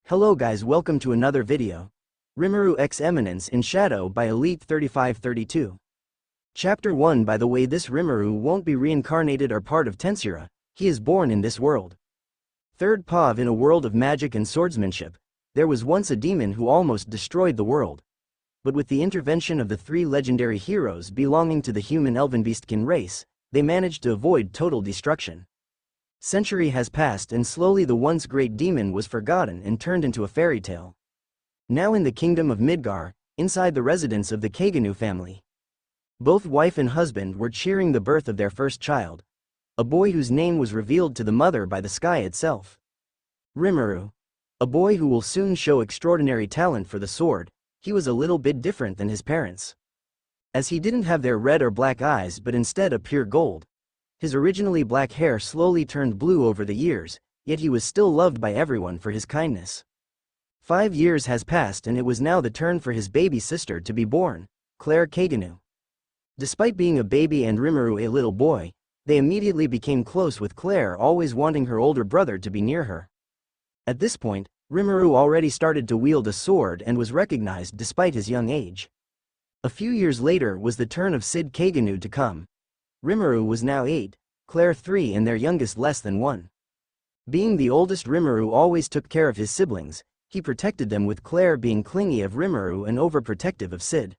Hello guys, welcome to another video. Rimuru x Eminence in Shadow by elite3532. Chapter 1. By the way, this Rimuru won't be reincarnated or part of Tensura, he is born in this world. Third POV. In a world of magic and swordsmanship, there was once a demon who almost destroyed the world. But with the intervention of the three legendary heroes belonging to the human elven beastkin race, they managed to avoid total destruction. Century has passed and slowly the once great demon was forgotten and turned into a fairy tale. Now in the kingdom of Midgar, inside the residence of the Kaganu family, both wife and husband were cheering the birth of their first child, a boy whose name was revealed to the mother by the sky itself. Rimuru. A boy who will soon show extraordinary talent for the sword. He was a little bit different than his parents, as he didn't have their red or black eyes but instead a pure gold. His originally black hair slowly turned blue over the years, yet he was still loved by everyone for his kindness. 5 years has passed and it was now the turn for his baby sister to be born, Claire Kaganu. Despite being a baby and Rimuru a little boy, they immediately became close with Claire, always wanting her older brother to be near her. At this point, Rimuru already started to wield a sword and was recognized despite his young age. A few years later was the turn of Sid Kaganu to come. Rimuru was now 8, Claire 3 and their youngest less than 1. Being the oldest, Rimuru always took care of his siblings, he protected them, with Claire being clingy of Rimuru and overprotective of Sid.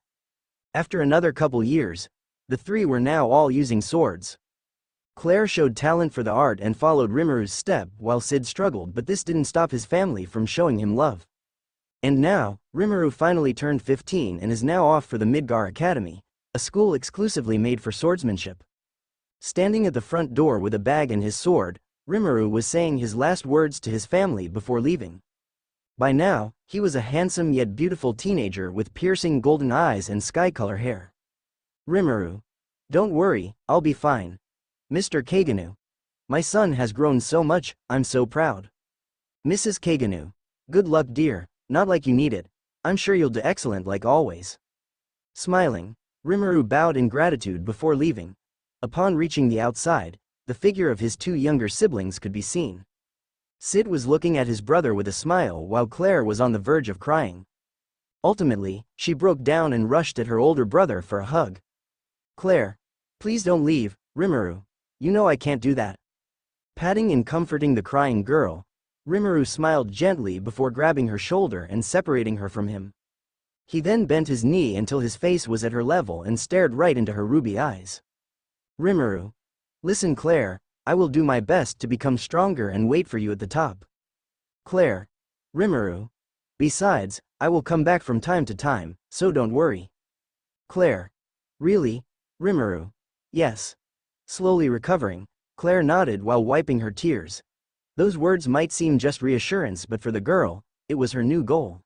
After another couple years, the three were now all using swords. Claire showed talent for the art and followed Rimuru's step while Sid struggled, but this didn't stop his family from showing him love. And now, Rimuru finally turned 15 and is now off for the Midgar Academy, a school exclusively made for swordsmanship. Standing at the front door with a bag and his sword, Rimuru was saying his last words to his family before leaving. By now, he was a handsome yet beautiful teenager with piercing golden eyes and sky-color hair. Rimuru. Don't worry, I'll be fine. Mr. Kaganu. My son has grown so much, I'm so proud. Mrs. Kaganu. Good luck, dear, not like you need it. I'm sure you'll do excellent like always. Smiling, Rimuru bowed in gratitude before leaving. Upon reaching the outside, the figure of his two younger siblings could be seen. Sid was looking at his brother with a smile while Claire was on the verge of crying. Ultimately, she broke down and rushed at her older brother for a hug. Claire. Please don't leave, Rimuru. You know I can't do that. Patting and comforting the crying girl, Rimuru smiled gently before grabbing her shoulder and separating her from him. He then bent his knee until his face was at her level and stared right into her ruby eyes. Rimuru. Listen, Claire, I will do my best to become stronger and wait for you at the top. Claire. Rimuru. Besides, I will come back from time to time, so don't worry. Claire. Really? Rimuru. Yes. Slowly recovering, Claire nodded while wiping her tears. Those words might seem just reassurance, but for the girl, it was her new goal.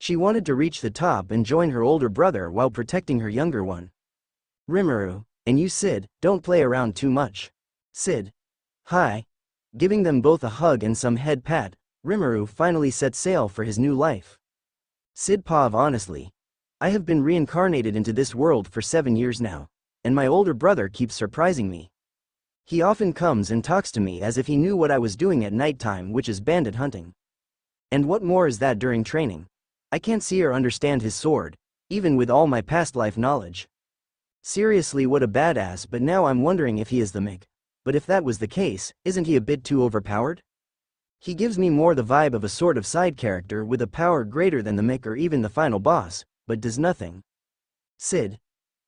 She wanted to reach the top and join her older brother while protecting her younger one. Rimuru. And you, Sid, don't play around too much. Sid. Hi. Giving them both a hug and some head pat, Rimuru finally set sail for his new life. Sid POV. Honestly, I have been reincarnated into this world for 7 years now, and my older brother keeps surprising me. He often comes and talks to me as if he knew what I was doing at nighttime, which is bandit hunting. And what more is that during training? I can't see or understand his sword, even with all my past life knowledge. Seriously, what a badass, but now I'm wondering if he is the Mick. But if that was the case, isn't he a bit too overpowered? He gives me more the vibe of a sort of side character with a power greater than the Mick or even the final boss, but does nothing. Sid.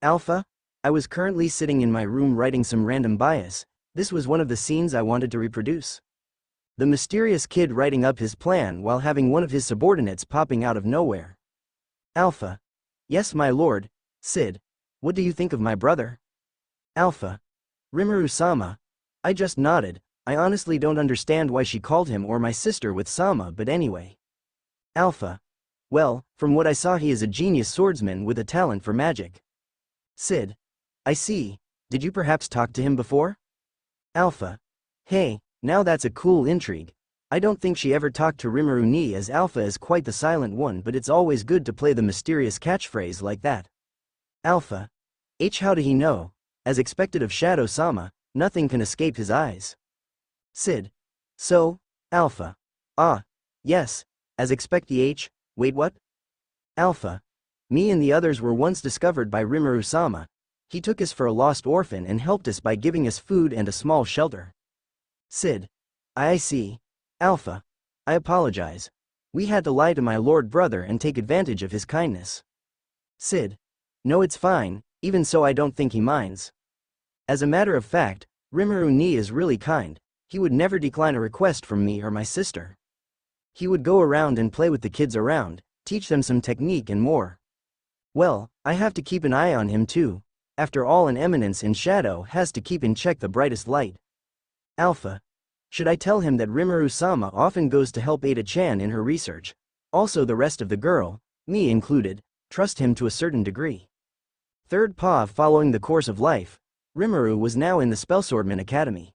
Alpha? I was currently sitting in my room writing some random bias. This was one of the scenes I wanted to reproduce. The mysterious kid writing up his plan while having one of his subordinates popping out of nowhere. Alpha. Yes, my lord. Sid. What do you think of my brother? Alpha. Rimuru-sama. I just nodded. I honestly don't understand why she called him or my sister with Sama, but anyway. Alpha. Well, from what I saw, he is a genius swordsman with a talent for magic. Sid. I see. Did you perhaps talk to him before? Alpha. Hey, now that's a cool intrigue. I don't think she ever talked to Rimuru ni, as Alpha is quite the silent one, but it's always good to play the mysterious catchphrase like that. Alpha. How did he know? As expected of Shadow-sama, nothing can escape his eyes. Sid. So, Alpha. Ah, yes, As expect the wait what? Alpha. Me and the others were once discovered by Rimuru-sama. He took us for a lost orphan and helped us by giving us food and a small shelter. Sid. I see. Alpha. I apologize. We had to lie to my lord brother and take advantage of his kindness. Sid. No, it's fine, even so I don't think he minds. As a matter of fact, Rimuru-ni is really kind. He would never decline a request from me or my sister. He would go around and play with the kids around, teach them some technique and more. Well, I have to keep an eye on him too. After all, an eminence in shadow has to keep in check the brightest light. Alpha. Should I tell him that Rimuru-sama often goes to help Ada-chan in her research? Also the rest of the girl, me included, trust him to a certain degree. Third POV. Following the course of life, Rimuru was now in the Spellswordman Academy.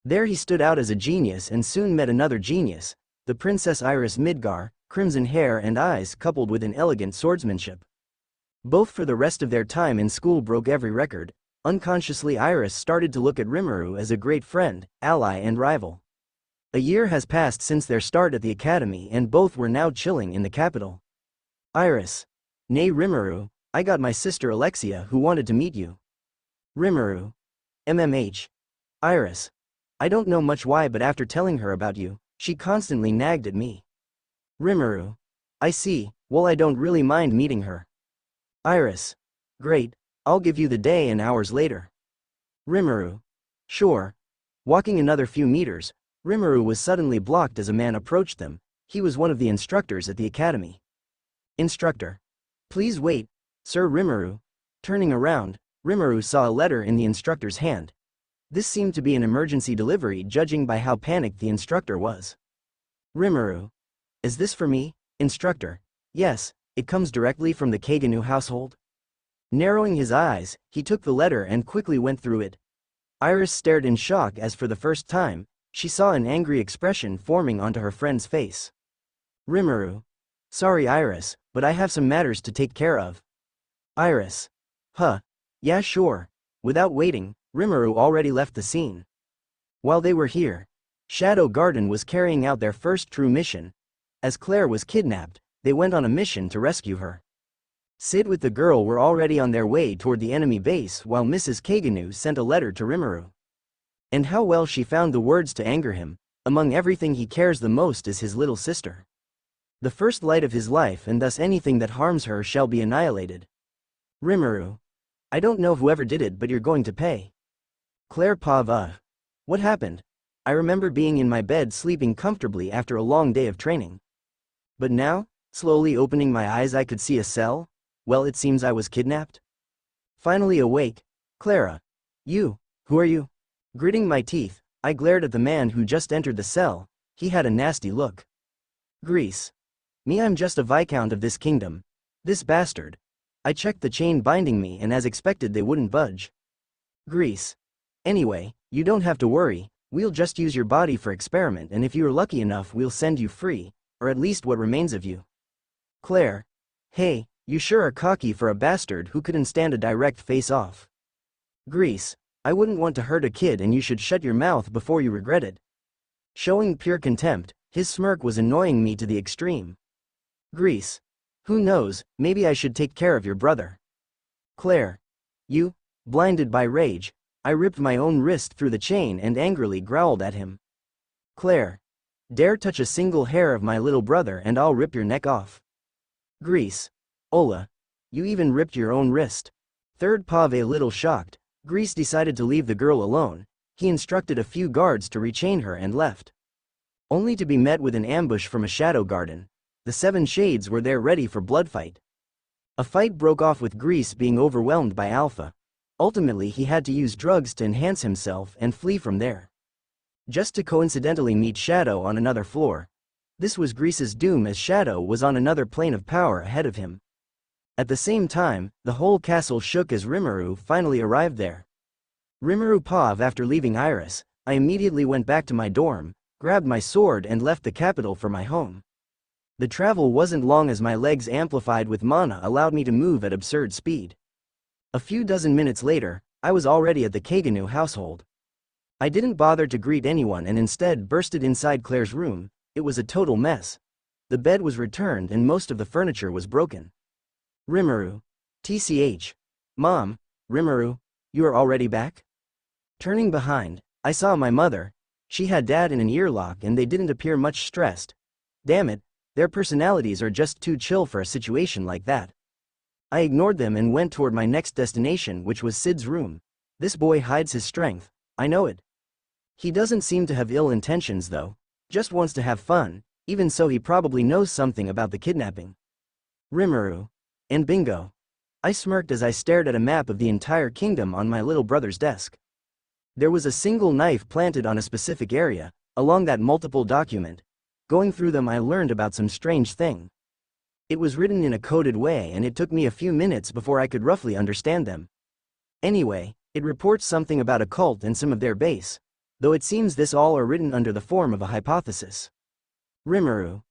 There he stood out as a genius and soon met another genius, the Princess Iris Midgar, crimson hair and eyes coupled with an elegant swordsmanship. Both for the rest of their time in school broke every record. Unconsciously Iris started to look at Rimuru as a great friend, ally and rival. A year has passed since their start at the academy and both were now chilling in the capital. Iris. Nay Rimuru, I got my sister Alexia who wanted to meet you. Rimuru. MMH. Iris. I don't know much why, but after telling her about you, she constantly nagged at me. Rimuru. I see, well I don't really mind meeting her. Iris. Great, I'll give you the day and hours later. Rimuru. Sure. Walking another few meters, Rimuru was suddenly blocked as a man approached them. He was one of the instructors at the academy. Instructor. Please wait, Sir Rimuru. Turning around, Rimuru saw a letter in the instructor's hand. This seemed to be an emergency delivery judging by how panicked the instructor was. Rimuru. Is this for me, instructor? Yes, it comes directly from the Kaganu household. Narrowing his eyes, he took the letter and quickly went through it. Iris stared in shock as for the first time, she saw an angry expression forming onto her friend's face. Rimuru. Sorry Iris, but I have some matters to take care of. Iris. Huh. Yeah sure. Without waiting, Rimuru already left the scene. While they were here, Shadow Garden was carrying out their first true mission. As Claire was kidnapped, they went on a mission to rescue her. Sid with the girl were already on their way toward the enemy base while Mrs. Kaganu sent a letter to Rimuru. And how well she found the words to anger him. Among everything he cares the most is his little sister. The first light of his life, and thus anything that harms her shall be annihilated. Rimuru. I don't know whoever did it, but you're going to pay. Claire POV. What happened? I remember being in my bed sleeping comfortably after a long day of training. But now, slowly opening my eyes, I could see a cell. Well, it seems I was kidnapped. Finally awake. Clara. You, who are you? Gritting my teeth, I glared at the man who just entered the cell. He had a nasty look. Grease. Me, I'm just a viscount of this kingdom. This bastard. I checked the chain binding me and as expected they wouldn't budge. Grease. Anyway, you don't have to worry, we'll just use your body for experiment and if you're lucky enough we'll send you free, or at least what remains of you. Claire. Hey, you sure are cocky for a bastard who couldn't stand a direct face-off. Grease. I wouldn't want to hurt a kid and you should shut your mouth before you regret it. Showing pure contempt, his smirk was annoying me to the extreme. Grease. Who knows, maybe I should take care of your brother. Claire. You? Blinded by rage, I ripped my own wrist through the chain and angrily growled at him. Claire. Dare touch a single hair of my little brother and I'll rip your neck off. Grease. Ola. You even ripped your own wrist. Third POV. A little shocked, Grease decided to leave the girl alone. He instructed a few guards to rechain her and left. Only to be met with an ambush from a Shadow Garden. The Seven Shades were there ready for blood fight. A fight broke off with Grease being overwhelmed by Alpha. Ultimately he had to use drugs to enhance himself and flee from there. Just to coincidentally meet Shadow on another floor. This was Grease's doom as Shadow was on another plane of power ahead of him. At the same time, the whole castle shook as Rimuru finally arrived there. Rimuru POV. After leaving Iris, I immediately went back to my dorm, grabbed my sword and left the capital for my home. The travel wasn't long as my legs amplified with mana allowed me to move at absurd speed. A few dozen minutes later, I was already at the Kaganu household. I didn't bother to greet anyone and instead bursted inside Claire's room. It was a total mess. The bed was returned and most of the furniture was broken. Rimuru. TCH. Mom, Rimuru, you are already back? Turning behind, I saw my mother. She had Dad in an earlock and they didn't appear much stressed. Damn it, their personalities are just too chill for a situation like that. I ignored them and went toward my next destination, which was Sid's room. This boy hides his strength, I know it. He doesn't seem to have ill intentions though, just wants to have fun, even so he probably knows something about the kidnapping. Rimuru. And bingo. I smirked as I stared at a map of the entire kingdom on my little brother's desk. There was a single knife planted on a specific area, along that multiple document. Going through them I learned about some strange thing. It was written in a coded way and it took me a few minutes before I could roughly understand them. Anyway, it reports something about a cult and some of their base, though it seems this all are written under the form of a hypothesis. Rimuru.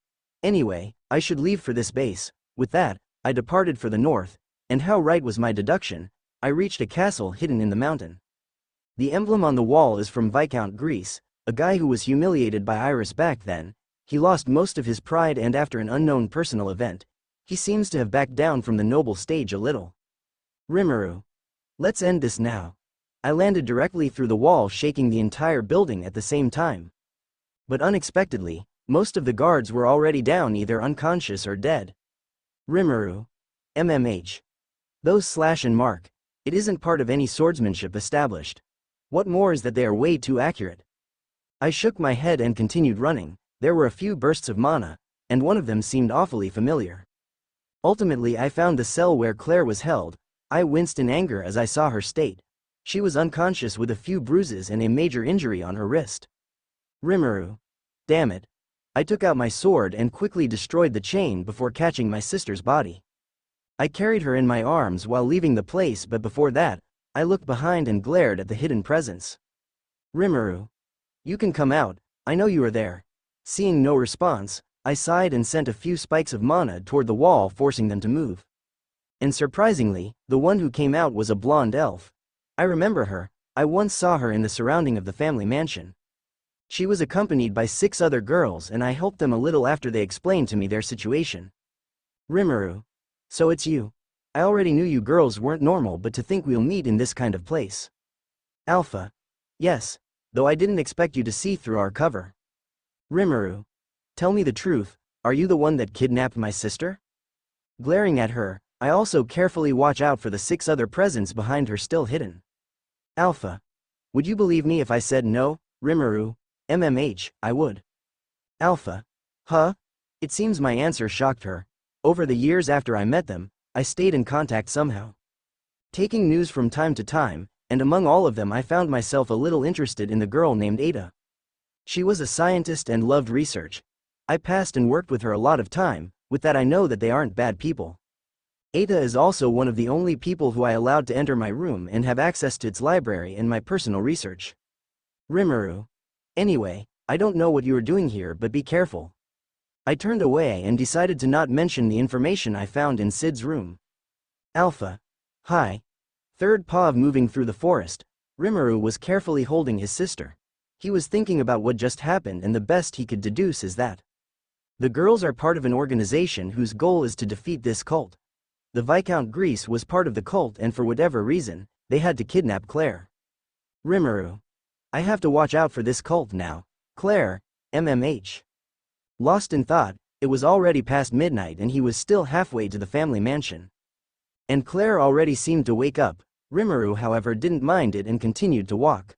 Anyway, I should leave for this base. With that, I departed for the north, and how right was my deduction, I reached a castle hidden in the mountain. The emblem on the wall is from Viscount Greece, a guy who was humiliated by Iris back then. He lost most of his pride and after an unknown personal event, he seems to have backed down from the noble stage a little. Rimuru. Let's end this now. I landed directly through the wall, shaking the entire building at the same time. But unexpectedly, most of the guards were already down, either unconscious or dead. Rimuru. MMH. Those slash and mark. It isn't part of any swordsmanship established. What more is that they are way too accurate. I shook my head and continued running. There were a few bursts of mana, and one of them seemed awfully familiar. Ultimately I found the cell where Claire was held. I winced in anger as I saw her state. She was unconscious with a few bruises and a major injury on her wrist. Rimuru. Damn it. I took out my sword and quickly destroyed the chain before catching my sister's body. I carried her in my arms while leaving the place, but before that, I looked behind and glared at the hidden presence. Rimuru. You can come out, I know you are there. Seeing no response, I sighed and sent a few spikes of mana toward the wall, forcing them to move. And surprisingly, the one who came out was a blonde elf. I remember her, I once saw her in the surrounding of the family mansion. She was accompanied by 6 other girls and I helped them a little after they explained to me their situation. Rimuru. So it's you. I already knew you girls weren't normal, but to think we'll meet in this kind of place. Alpha. Yes, though I didn't expect you to see through our cover. Rimuru. Tell me the truth, are you the one that kidnapped my sister? Glaring at her, I also carefully watch out for the 6 other presents behind her still hidden. Alpha. Would you believe me if I said no, Rimuru? MMH, I would. Alpha. Huh? It seems my answer shocked her. Over the years after I met them, I stayed in contact somehow. Taking news from time to time, and among all of them I found myself a little interested in the girl named Ada. She was a scientist and loved research. I passed and worked with her a lot of time, with that I know that they aren't bad people. Ada is also one of the only people who I allowed to enter my room and have access to its library and my personal research. Rimuru. Anyway, I don't know what you are doing here, but be careful. I turned away and decided to not mention the information I found in Sid's room. Alpha. Hi. Third paw moving through the forest, Rimuru was carefully holding his sister. He was thinking about what just happened and the best he could deduce is that the girls are part of an organization whose goal is to defeat this cult. The Viscount Greece was part of the cult and for whatever reason, they had to kidnap Claire. Rimuru. I have to watch out for this cult now. Claire, MMH. Lost in thought, it was already past midnight and he was still halfway to the family mansion. And Claire already seemed to wake up. Rimuru however didn't mind it and continued to walk.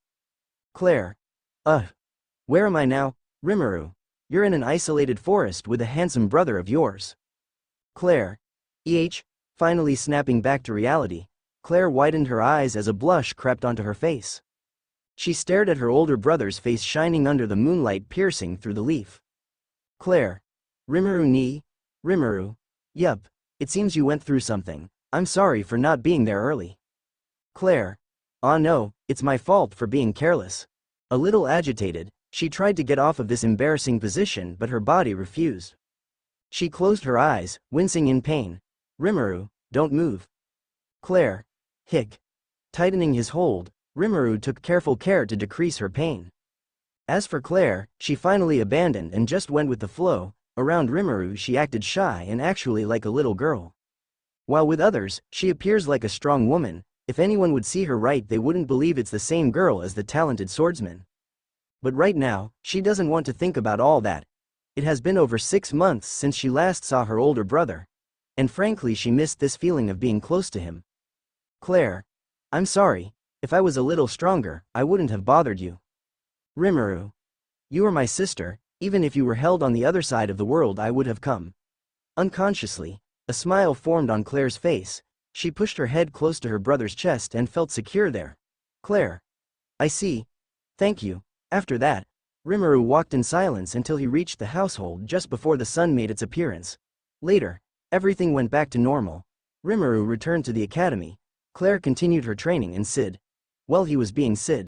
Claire. Where am I now? Rimuru. You're in an isolated forest with a handsome brother of yours. Claire. Finally snapping back to reality, Claire widened her eyes as a blush crept onto her face. She stared at her older brother's face shining under the moonlight piercing through the leaf. Claire. Rimuru. Yup, it seems you went through something. I'm sorry for not being there early. Claire. Ah no, it's my fault for being careless. A little agitated, she tried to get off of this embarrassing position but her body refused. She closed her eyes, wincing in pain. Rimuru, don't move. Claire. Hick. Tightening his hold, Rimuru took careful care to decrease her pain. As for Claire, she finally abandoned and just went with the flow, Around Rimuru she acted shy and actually like a little girl. While with others, she appears like a strong woman. If anyone would see her right, they wouldn't believe it's the same girl as the talented swordsman. But right now, she doesn't want to think about all that. It has been over 6 months since she last saw her older brother. And frankly, she missed this feeling of being close to him. Claire. I'm sorry. If I was a little stronger, I wouldn't have bothered you. Rimuru. You are my sister. Even if you were held on the other side of the world, I would have come. Unconsciously, a smile formed on Claire's face. She pushed her head close to her brother's chest and felt secure there. Claire. I see. Thank you. After that, Rimuru walked in silence until he reached the household just before the sun made its appearance. Later, everything went back to normal. Rimuru returned to the academy. Claire continued her training and Sid. Well, he was being Sid.